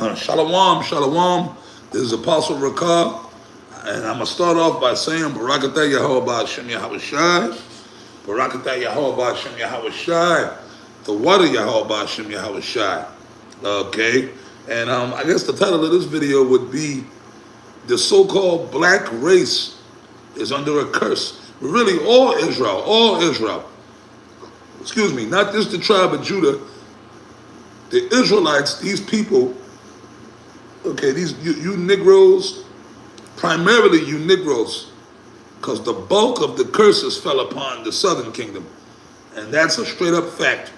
Shalom, shalom. This is Apostle Rakah, and I'm going to start off by saying, Barakatah Yahweh Hashem Yahweh Shai, Barakatah Yahweh Hashem Yahweh Shai, the water Yahweh Hashem Yahweh Shai. Okay, and I guess the title of this video would be, the so-called black race is under a curse. Really, all Israel, excuse me, not just the tribe of Judah, the Israelites, these people, okay, these you Negroes, primarily you Negroes, because the bulk of the curses fell upon the southern kingdom, and that's a straight up fact.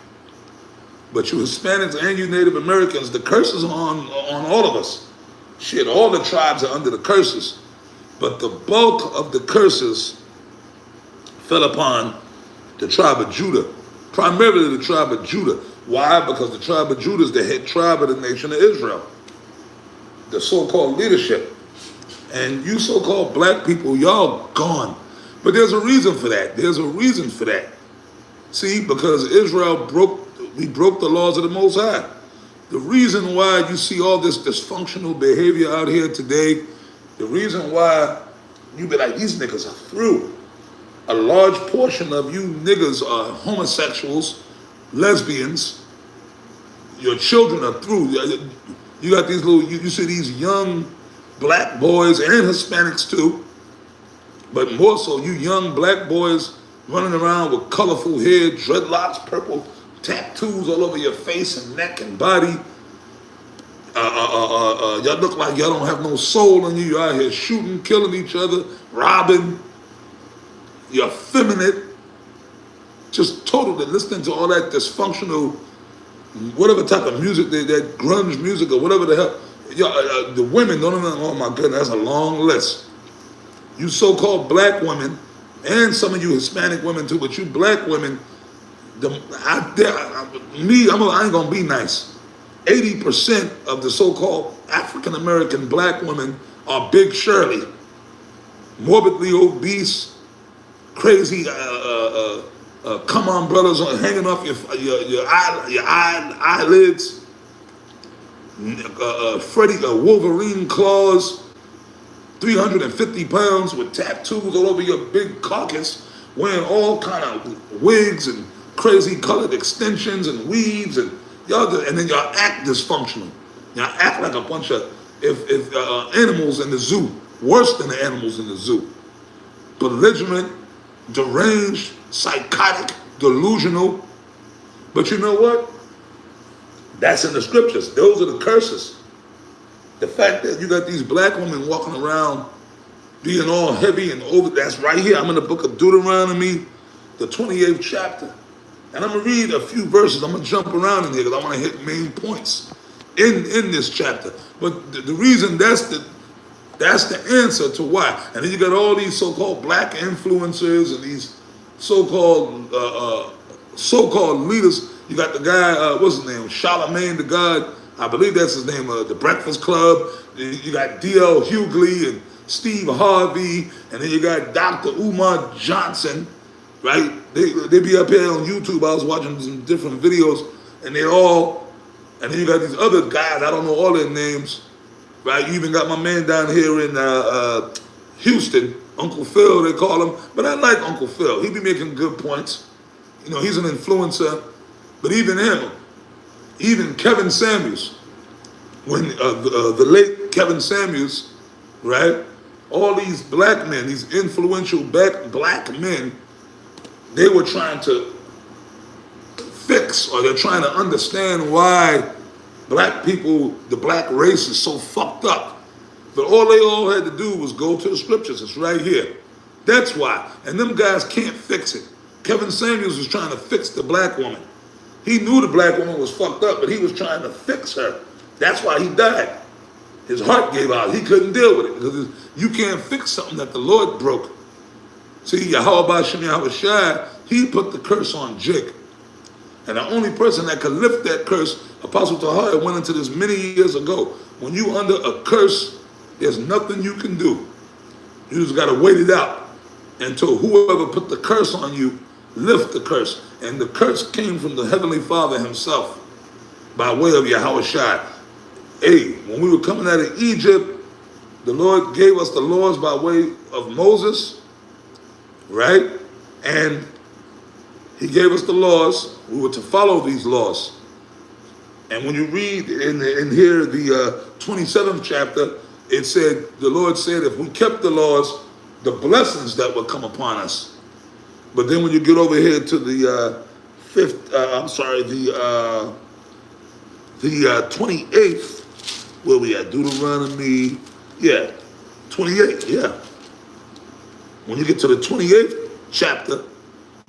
But you Hispanics and you Native Americans, the curses are on all of us. Shit, all the tribes are under the curses, but the bulk of the curses fell upon the tribe of Judah, primarily the tribe of Judah. Why? Because the tribe of Judah is the head tribe of the nation of Israel, the so-called leadership. And you so-called black people, y'all gone. But there's a reason for that. There's a reason for that. See, because we broke the laws of the Most High. The reason why you see all this dysfunctional behavior out here today, the reason why you be like, these niggas are through. A large portion of you niggas are homosexuals, lesbians. Your children are through. You got these little, you see these young black boys and Hispanics too, but more so you young black boys running around with colorful hair, dreadlocks, purple tattoos all over your face and neck and body. Y'all look like y'all don't have no soul in you. You're out here shooting, killing each other, robbing. You're effeminate. Just totally listening to all that dysfunctional, whatever type of music, that grunge music or whatever the hell. The women, don't even, oh my goodness, that's a long list. You so-called black women, and some of you Hispanic women too, but you black women, I ain't gonna be nice. 80% of the so-called African-American black women are Big Shirley, morbidly obese, crazy, come on brothers hanging off your eyelids, Freddy Wolverine claws, 350 pounds with tattoos all over your big carcass, wearing all kind of wigs and crazy colored extensions and weaves, and then y'all act dysfunctional. Y'all act like a bunch of animals in the zoo, worse than the animals in the zoo. Belligerent, deranged, psychotic, delusional. But you know what? That's in the scriptures. Those are the curses. The fact that you got these black women walking around being all heavy and over, that's right here. I'm in the book of Deuteronomy, the 28th chapter. And I'm going to read a few verses. I'm going to jump around in here because I want to hit main points in this chapter. But the reason, that's the answer to why. And then you got all these so-called black influencers and these so-called leaders. You got the guy, what's his name? Charlemagne the God. I believe that's his name, the Breakfast Club. You got D.L. Hughley and Steve Harvey. And then you got Dr. Umar Johnson, right? They be up here on YouTube. I was watching some different videos, and and then you got these other guys, I don't know all their names, right? You even got my man down here in Houston, Uncle Phil, they call him. But I like Uncle Phil. He be making good points. You know, he's an influencer. But even him, even Kevin Samuels, when the late Kevin Samuels, right? All these black men, these influential black men, they were trying to fix, or they're trying to understand why black people, the black race is so fucked up. But all they all had to do was go to the scriptures. It's right here. That's why. And them guys can't fix it. Kevin Samuels was trying to fix the black woman. He knew the black woman was fucked up, but he was trying to fix her. That's why he died. His heart gave out. He couldn't deal with it, because you can't fix something that the Lord broke. See, Yahweh Hashem Yahweh Shai, he put the curse on Jake. And the only person that could lift that curse, Apostle Tahar went into this many years ago. When you under a curse, there's nothing you can do. You just got to wait it out until whoever put the curse on you lift the curse. And the curse came from the Heavenly Father himself by way of Yahweh Shai. Hey, when we were coming out of Egypt, the Lord gave us the laws by way of Moses, right? And he gave us the laws. We were to follow these laws. And when you read in here the 27th chapter, it said, the Lord said, if we kept the laws, the blessings that would come upon us. But then when you get over here to the 28th, where we at? Deuteronomy, yeah, 28, yeah. When you get to the 28th chapter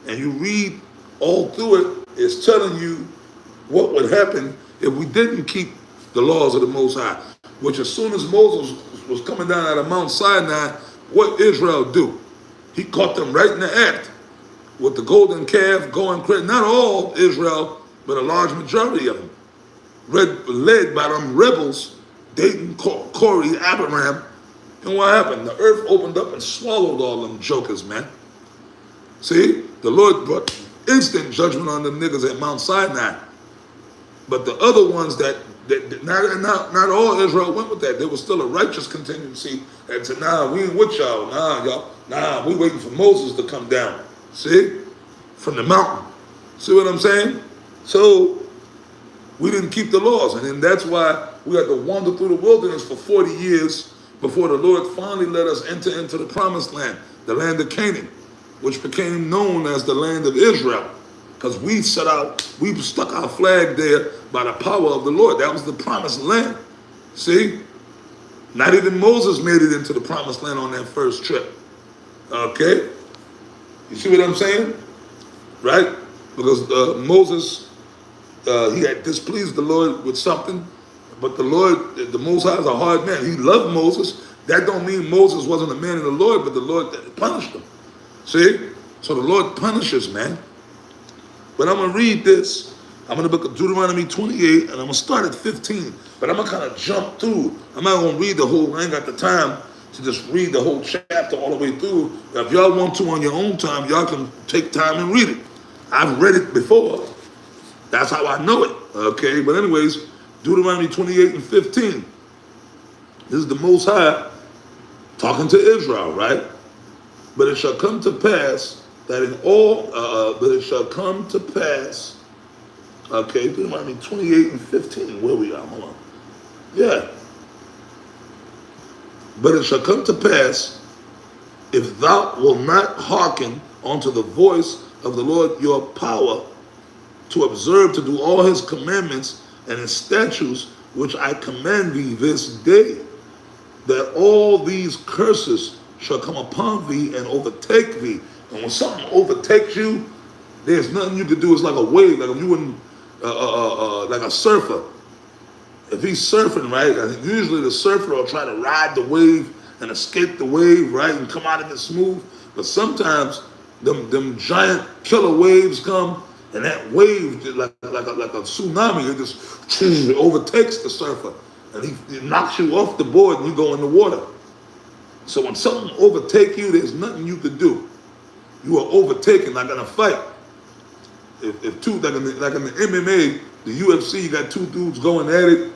and you read all through it, it's telling you what would happen if we didn't keep the laws of the Most High. Which as soon as Moses was coming down out of Mount Sinai, what Israel do? He caught them right in the act with the golden calf going crazy. Not all Israel, but a large majority of them. Led by them rebels, Dayton, Corey, Abraham. And what happened? The earth opened up and swallowed all them jokers, man. See? The Lord brought instant judgment on them niggas at Mount Sinai. But the other ones that not all Israel went with that. There was still a righteous contingency that said, nah, we ain't with y'all. Nah, we waiting for Moses to come down. See? From the mountain. See what I'm saying? So, we didn't keep the laws. And then that's why we had to wander through the wilderness for 40 years before the Lord finally let us enter into the promised land, the land of Canaan, which became known as the land of Israel. Because we stuck our flag there by the power of the Lord. That was the promised land. See? Not even Moses made it into the promised land on that first trip. Okay? You see what I'm saying? Right? Because Moses, he had displeased the Lord with something, but the Lord, the Most High is a hard man. He loved Moses. That don't mean Moses wasn't a man of the Lord, but the Lord punished him. See? So the Lord punishes, man. But I'm going to read this. I'm going to look at Deuteronomy 28, and I'm going to start at 15. But I'm going to kind of jump through. I'm not going to read the whole, I ain't got the time to just read the whole chapter all the way through. If y'all want to on your own time, y'all can take time and read it. I've read it before. That's how I know it. Okay, but anyways, Deuteronomy 28 and 15. This is the Most High talking to Israel, right? But it shall come to pass that in all, okay, Deuteronomy 28 and 15, where we are, hold on. Yeah. But it shall come to pass, if thou wilt not hearken unto the voice of the Lord your power, to observe to do all his commandments and his statutes, which I command thee this day, that all these curses shall come upon thee and overtake thee. And when something overtakes you, there's nothing you can do. It's like a wave, like if you wouldn't, like a surfer. If he's surfing, right, usually the surfer will try to ride the wave and escape the wave, right, and come out of it smooth. But sometimes them giant killer waves come, and that wave, like a tsunami, it just overtakes the surfer, and he knocks you off the board, and you go in the water. So when something overtakes you, there's nothing you can do. You are overtaken like in a fight. If two, like in the MMA, the UFC, you got two dudes going at it,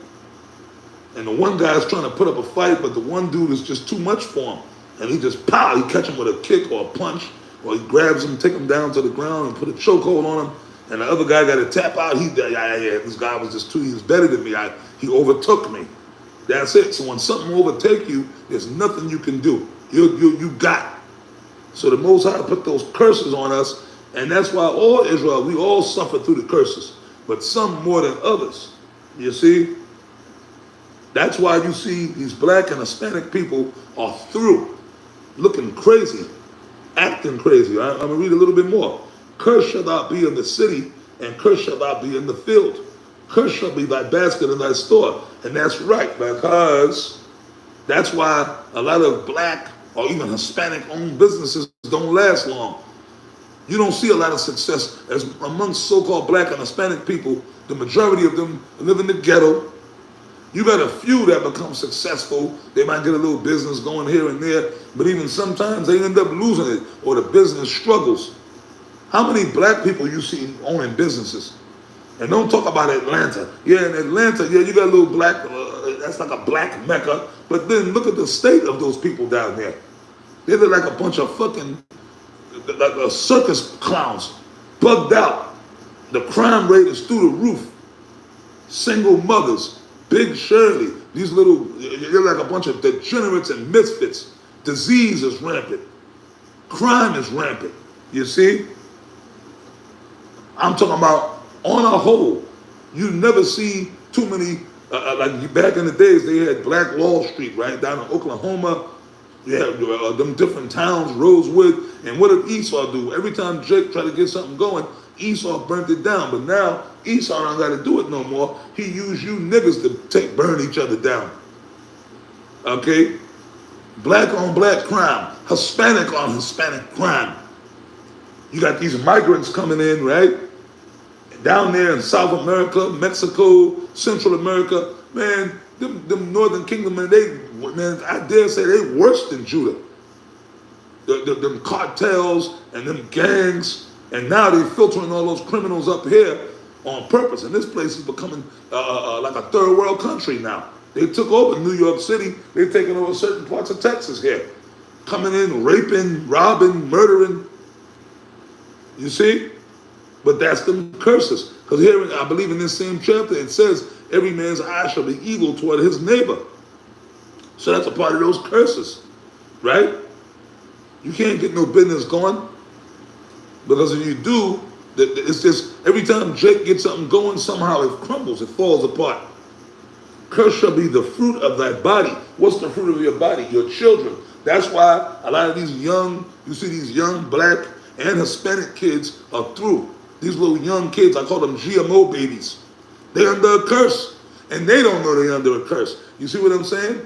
and the one guy's trying to put up a fight, but the one dude is just too much for him, and he just he catch him with a kick or a punch, or he grabs him, take him down to the ground, and put a chokehold on him, and the other guy got to tap out. This guy was just he was better than me. He overtook me. That's it. So when something overtake you, there's nothing you can do. You got. So the Most High put those curses on us, and that's why all Israel, we all suffer through the curses, but some more than others. You see? That's why you see these black and Hispanic people are through, looking crazy, acting crazy. I'm going to read a little bit more. Cursed shall thou be in the city, and cursed shall thou be in the field. Cursed shall be thy basket and thy store. And that's right, because that's why a lot of black or even Hispanic-owned businesses don't last long. You don't see a lot of success as amongst so-called black and Hispanic people. The majority of them live in the ghetto. You got a few that become successful. They might get a little business going here and there, but even sometimes they end up losing it, or the business struggles. How many black people you see owning businesses? And don't talk about Atlanta. Yeah, in Atlanta, yeah, you got a little black that's like a black Mecca. But then look at the state of those people down there. They look like a bunch of fucking, like circus clowns, bugged out. The crime rate is through the roof. Single mothers, Big Shirley, these little, they're like a bunch of degenerates and misfits. Disease is rampant. Crime is rampant. You see? I'm talking about on a whole. You never see too many, like back in the days, they had Black Wall Street, right? Down in Oklahoma. Yeah, them different towns, Rosewood. And what did Esau do? Every time Jake tried to get something going, Esau burnt it down. But now Esau don't got to do it no more. He used you niggas to burn each other down. Okay? Black on black crime. Hispanic on Hispanic crime. You got these migrants coming in, right? Down there in South America, Mexico, Central America. Man, them Northern Kingdom, man, I dare say they worse than Judah. Them cartels and them gangs, and now they filtering all those criminals up here on purpose. And this place is becoming like a third world country now. They took over New York City. They've taken over certain parts of Texas here. Coming in, raping, robbing, murdering. You see? But that's the curses. Because here, I believe in this same chapter, it says, every man's eye shall be evil toward his neighbor. So that's a part of those curses, right? You can't get no business going. Because if you do, it's just, every time Jake gets something going, somehow it crumbles, it falls apart. Curse shall be the fruit of thy body. What's the fruit of your body? Your children. That's why a lot of these young, you see these young black and Hispanic kids are through. These little young kids, I call them GMO babies. They're under a curse. And they don't know they're under a curse. You see what I'm saying?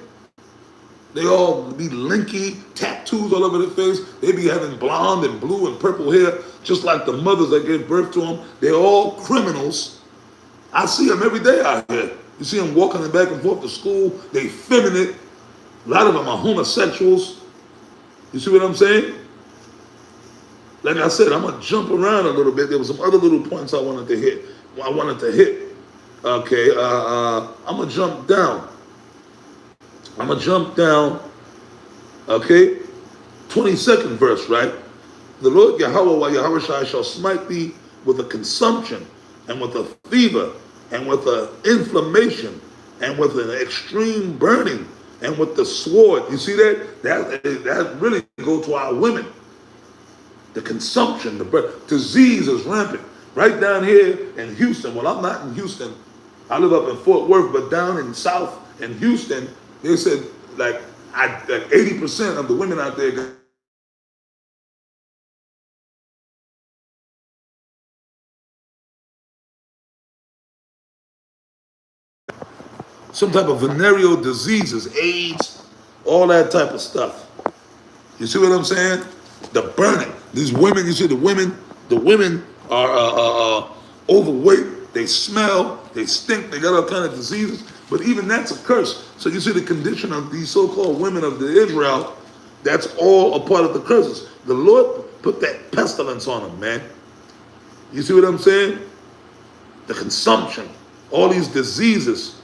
They all be linky, tattoos all over their face. They be having blonde and blue and purple hair, just like the mothers that gave birth to them. They're all criminals. I see them every day out here. You see them walking back and forth to school. They feminine. A lot of them are homosexuals. You see what I'm saying? Like I said, I'm going to jump around a little bit. There was some other little points I wanted to hit. Okay, I'm going to jump down. Okay, 22nd verse, right? The Lord Yahweh shall smite thee with a consumption and with a fever and with an inflammation and with an extreme burning and with the sword. You see that? That really go to our women. The consumption, disease is rampant. Right down here in Houston, well, I'm not in Houston. I live up in Fort Worth, but down in South in Houston, they said like 80% of the women out there got some type of venereal diseases, AIDS, all that type of stuff. You see what I'm saying? The burning. These women, you see the women are overweight, they smell, they stink, they got all kind of diseases, but even that's a curse. So you see the condition of these so-called women of the Israel, that's all a part of the curses. The Lord put that pestilence on them, man. You see what I'm saying? The consumption, all these diseases,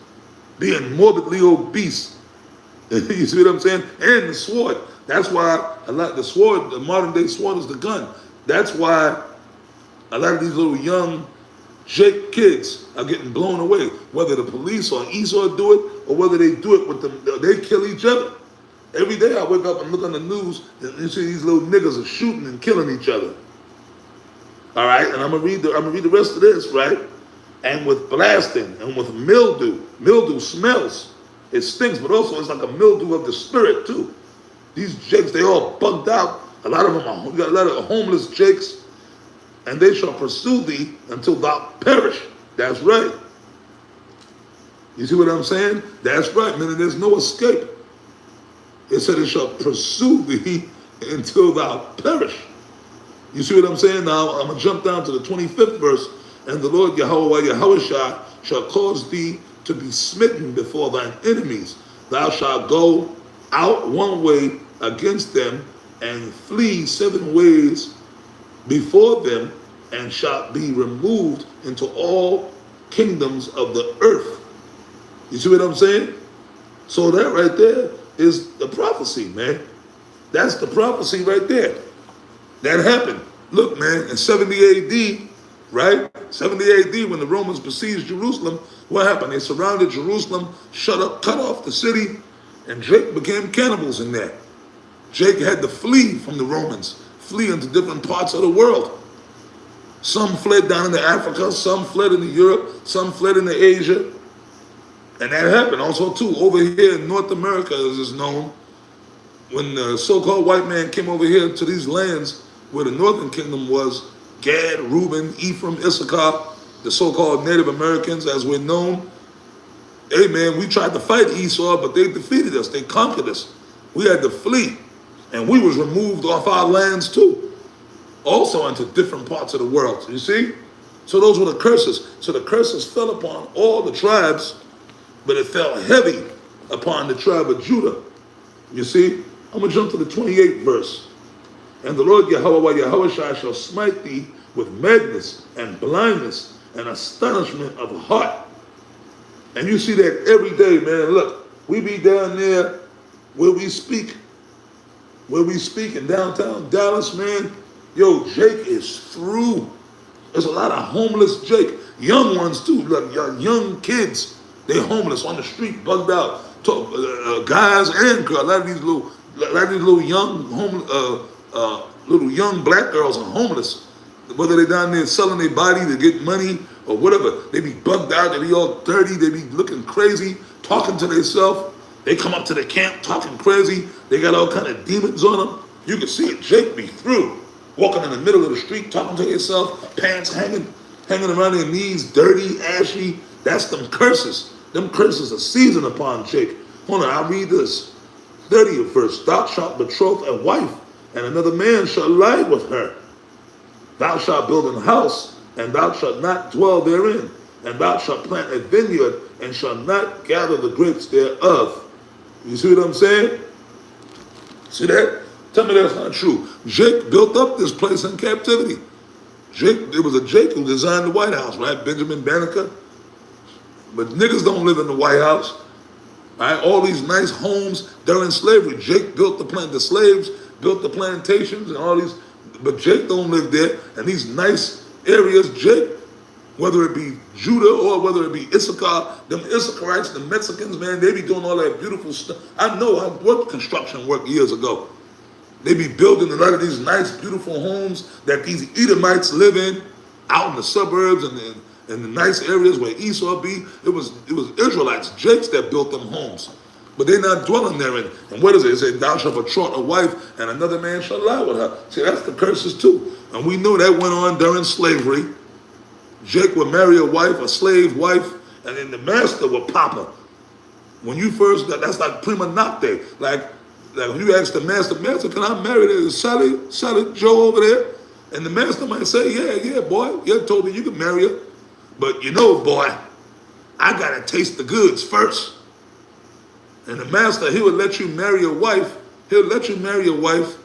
being morbidly obese. You see what I'm saying? And the sword. That's why the sword, the modern day sword is the gun. That's why a lot of these little young Jake kids are getting blown away. Whether the police or Esau do it, or whether they do it with them, they kill each other. Every day I wake up and look on the news and you see these little niggas are shooting and killing each other. All right, and I'm gonna read the rest of this, right? And with blasting and with mildew. Mildew smells. It stinks, but also it's like a mildew of the spirit too. These jakes, they all bugged out. A lot of them are, we got a lot of homeless jakes. And they shall pursue thee until thou perish. That's right. You see what I'm saying? That's right, man. There's no escape. It said it shall pursue thee until thou perish. You see what I'm saying? Now I'm going to jump down to the 25th verse. And the Lord Yahweh shall cause thee to be smitten before thine enemies. Thou shalt go out one way against them and flee 7 ways before them, and shalt be removed into all kingdoms of the earth. You see what I'm saying? So that right there is the prophecy, man. That's the prophecy right there. That happened. Look, man, in 70 AD, right? 70 AD, when the Romans besieged Jerusalem, what happened? They surrounded Jerusalem, cut off the city, and Jake became cannibals in there. Jake had to flee from the Romans, flee into different parts of the world. Some fled down into Africa, some fled into Europe, some fled into Asia. And that happened also, too, over here in North America, as is known. When the so-called white man came over here to these lands where the northern kingdom was, Gad, Reuben, Ephraim, Issachar, the so-called Native Americans, as we're known. Hey, man, we tried to fight Esau, but they defeated us. They conquered us. We had to flee. And we was removed off our lands, too. Also into different parts of the world. You see? So those were the curses. So the curses fell upon all the tribes, but it fell heavy upon the tribe of Judah. You see? I'm going to jump to the 28th verse. And the Lord Yahweh shall smite thee with madness and blindness and astonishment of heart. And you see that every day, man. Look, we be down there where we speak in downtown Dallas, man. Yo, Jake is through. There's a lot of homeless Jake. Young ones, too. Like young kids. They homeless on the street, bugged out. Guys and girls. A lot of these little young black girls are homeless. Whether they're down there selling their body to get money or whatever, they be bugged out, they be all dirty, they be looking crazy, talking to themselves. They come up to the camp talking crazy. They got all kind of demons on them. You can see it. Jake be through. Walking in the middle of the street, talking to yourself, pants hanging around their knees, dirty, ashy. That's them curses. Them curses are seasoned upon Jake. Hold on, I'll read this. 30th verse. Thou shalt betroth a wife, and another man shall lie with her. Thou shalt build an house, and thou shalt not dwell therein. And thou shalt plant a vineyard, and shalt not gather the grapes thereof. You see what I'm saying? See that? Tell me that's not true. Jake built up this place in captivity. It was a Jake who designed the White House, right? Benjamin Banneker. But niggas don't live in the White House. Right? All these nice homes during slavery. Jake built the slaves built the plantations and all these, but Jake don't live there. And these nice areas, Jake, whether it be Judah or whether it be Issachar, them Issacharites, the Mexicans, man, they be doing all that beautiful stuff. I know, I worked construction work years ago. They be building a lot of these nice, beautiful homes that these Edomites live in, out in the suburbs and in the nice areas where Esau be. It was Israelites, Jakes, that built them homes. But they're not dwelling therein. And what is it? It said, thou shalt betroth a wife, and another man shall lie with her. See, that's the curses too. And we know that went on during slavery. Jake would marry a wife, a slave wife, and then the master would pop her. When you first, that's like prima nocte. Like when you ask the master, can I marry the Sally Joe over there? And the master might say, yeah, boy. Yeah, told me you can marry her. But you know, boy, I got to taste the goods first. And the master, he would let you marry a wife. He'll let you marry a wife.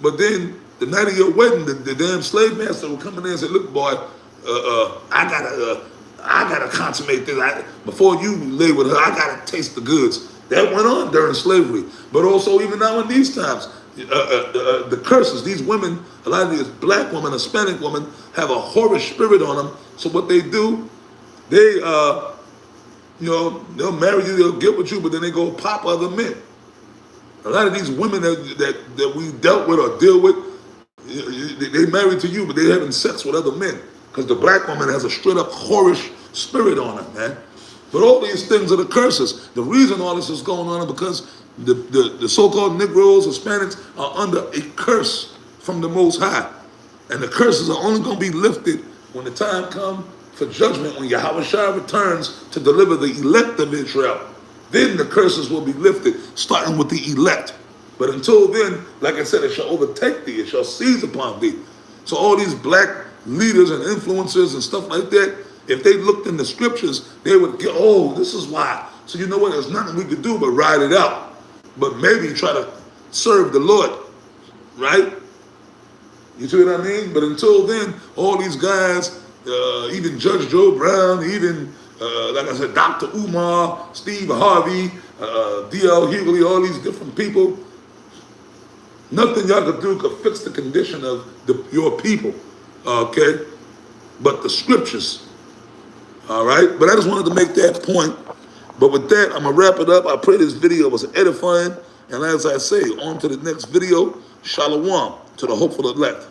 But then the night of your wedding, the damn slave master will come in there and say, look, boy, I gotta consummate this. Before you lay with her, I gotta taste the goods. That went on during slavery. But also even now in these times, the curses, these women, a lot of these black women, Hispanic women, have a whorish spirit on them. So what they do, they, they'll marry you, they'll get with you, but then they go pop other men. A lot of these women that we dealt with or deal with, they married to you, but they're having sex with other men. Because the black woman has a straight up whorish spirit on her, man. But all these things are the curses. The reason all this is going on is because the so-called Negroes, Hispanics are under a curse from the Most High. And the curses are only going to be lifted when the time comes for judgment, when Yahweh returns to deliver the elect of Israel. Then the curses will be lifted, starting with the elect. But until then, like I said, it shall overtake thee, it shall seize upon thee. So all these black leaders and influencers and stuff like that, if they looked in the scriptures, they would get, oh, this is why. So you know what, there's nothing we could do but ride it out. But maybe try to serve the Lord, right? You see what I mean? But until then, all these guys, even Judge Joe Brown, even like I said, Dr. Umar, Steve Harvey, D.L. Hughley, all these different people. Nothing y'all could do could fix the condition of your people, okay? But the scriptures, all right? But I just wanted to make that point. But with that, I'm going to wrap it up. I pray this video was edifying. And as I say, on to the next video. Shalom to the hopeful elect.